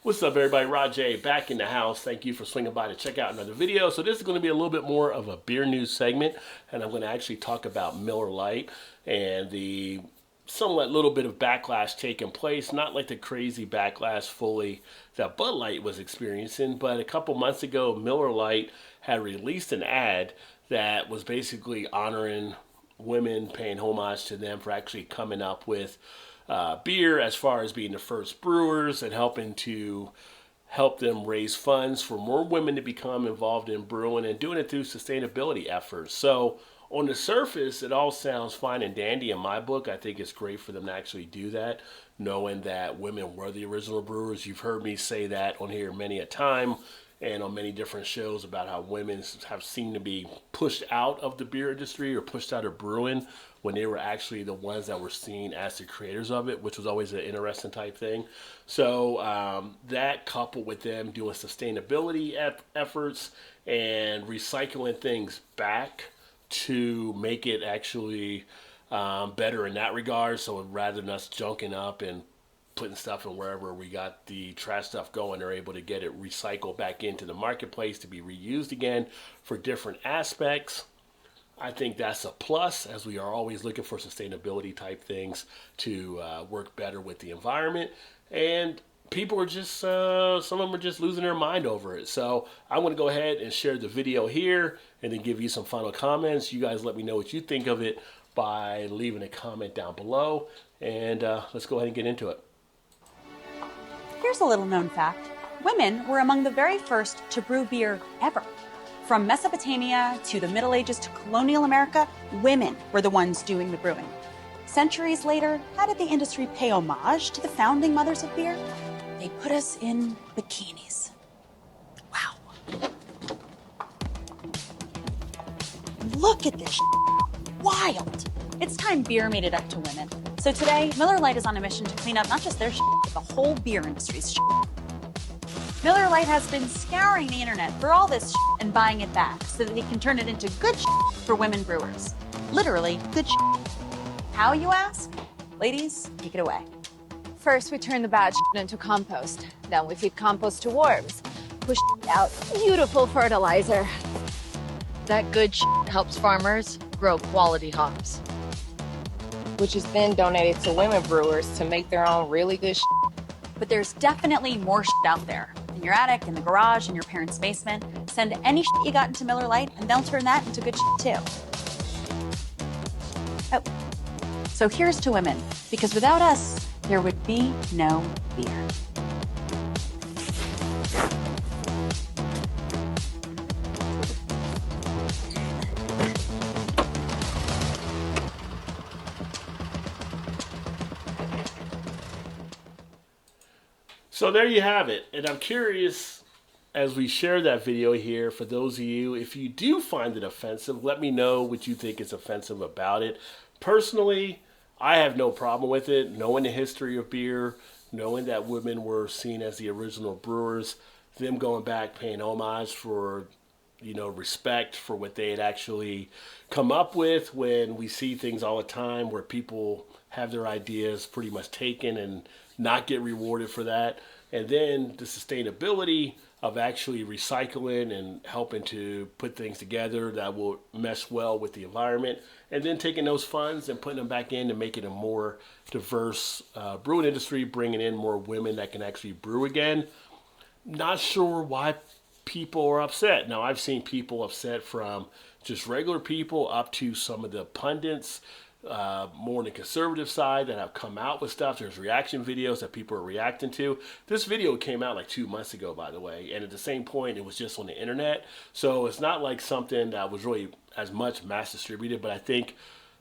What's up, everybody? Rajay back in the house. Thank you for swinging by to check out another video. So this is going to be a little bit more of a beer news segment, and I'm going to actually talk about Miller Lite and the somewhat little bit of backlash taking place. Not like the crazy backlash fully that Bud Light was experiencing, but a couple months ago, Miller Lite had released an ad that was basically honoring women, paying homage to them for actually coming up with beer as far as being the first brewers and helping to help them raise funds for more women to become involved in brewing and doing it through sustainability efforts. So on the surface, it all sounds fine and dandy in my book. I think it's great for them to actually do that, knowing that women were the original brewers. You've heard me say that on here many a time and on many different shows about how women have seemed to be pushed out of the beer industry or pushed out of brewing when they were actually the ones that were seen as the creators of it, which was always an interesting type thing. So that coupled with them doing sustainability efforts and recycling things back to make it actually better in that regard. So rather than us junking up and putting stuff in wherever we got the trash stuff going, they're able to get it recycled back into the marketplace to be reused again for different aspects. I think that's a plus, as we are always looking for sustainability type things to work better with the environment. And people are just, some of them are just losing their mind over it. So I want to go ahead and share the video here and then give you some final comments. You guys let me know what you think of it by leaving a comment down below. And let's go ahead and get into it. Here's a little known fact. Women were among the very first to brew beer ever. From Mesopotamia to the Middle Ages to colonial America, women were the ones doing the brewing. Centuries later, how did the industry pay homage to the founding mothers of beer? They put us in bikinis. Wow. Look at this wild. It's time beer made it up to women. So today, Miller Lite is on a mission to clean up not just their but the whole beer industry's Miller Lite has been scouring the internet for all this and buying it back so that they can turn it into good for women brewers. Literally, good How, you ask? Ladies, take it away. First, we turn the bad into compost. Then we feed compost to worms. Push out beautiful fertilizer. That good helps farmers grow quality hops, which is then donated to women brewers to make their own really good But there's definitely more out there. In your attic, in the garage, in your parents' basement. Send any you got into Miller Lite and they'll turn that into good too. Oh, so here's to women, because without us, there would be no beer. So there you have it. And I'm curious, as we share that video here, for those of you, if you do find it offensive, let me know what you think is offensive about it. Personally, I have no problem with it, knowing the history of beer, knowing that women were seen as the original brewers, them going back, paying homage for, respect for what they had actually come up with, when we see things all the time where people have their ideas pretty much taken and not get rewarded for that. And then the sustainability of actually recycling and helping to put things together that will mesh well with the environment, and then taking those funds and putting them back in to make it a more diverse brewing industry, bringing in more women that can actually brew again. Not sure why people are upset. Now, I've seen people upset from just regular people up to some of the pundits, more on the conservative side, that have come out with stuff. There's reaction videos that people are reacting to. This video came out like 2 months ago, by the way, and at the same point, it was just on the internet. So it's not like something that was really as much mass distributed, but I think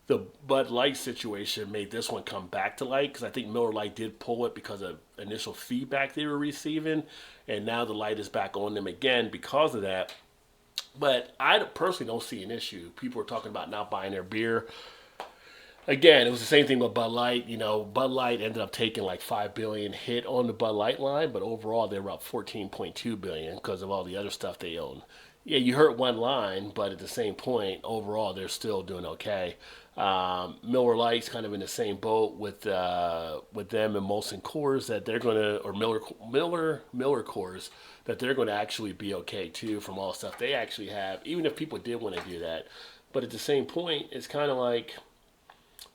the Bud Light situation made this one come back to light, because I think Miller Lite did pull it because of initial feedback they were receiving, and now the light is back on them again because of that. But I personally don't see an issue. People are talking about not buying their beer. Again, it was the same thing with Bud Light. Bud Light ended up taking like $5 billion hit on the Bud Light line, but overall they were up $14.2 billion because of all the other stuff they own. Yeah, you hurt one line, but at the same point, overall they're still doing okay. Miller Lite's kind of in the same boat with them and Molson Coors that they're going to, or Miller Coors, that they're going to actually be okay too from all the stuff they actually have, even if people did want to do that. But at the same point, it's kind of like,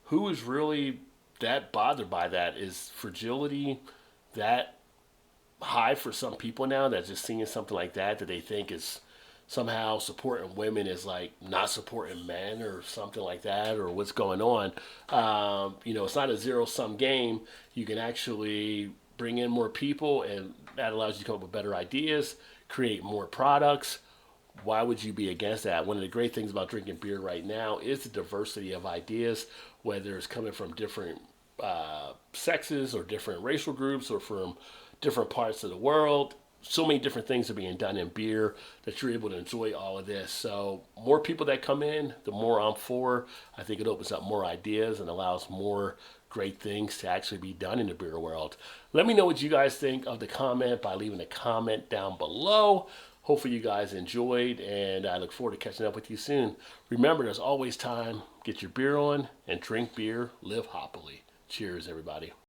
who is really that bothered by that? Is fragility that high for some people now that just seeing something like that they think is somehow supporting women is like not supporting men or something like that, or what's going on? It's not a zero-sum game. You can actually bring in more people, and that allows you to come up with better ideas, create more products. Why would you be against that? One of the great things about drinking beer right now is the diversity of ideas, whether it's coming from different sexes or different racial groups or from different parts of the world. So many different things are being done in beer that you're able to enjoy all of this. So more people that come in, the more I'm for. I think it opens up more ideas and allows more great things to actually be done in the beer world. Let me know what you guys think of the comment by leaving a comment down below. Hopefully you guys enjoyed, and I look forward to catching up with you soon. Remember, there's always time. Get your beer on and drink beer. Live hoppily. Cheers, everybody.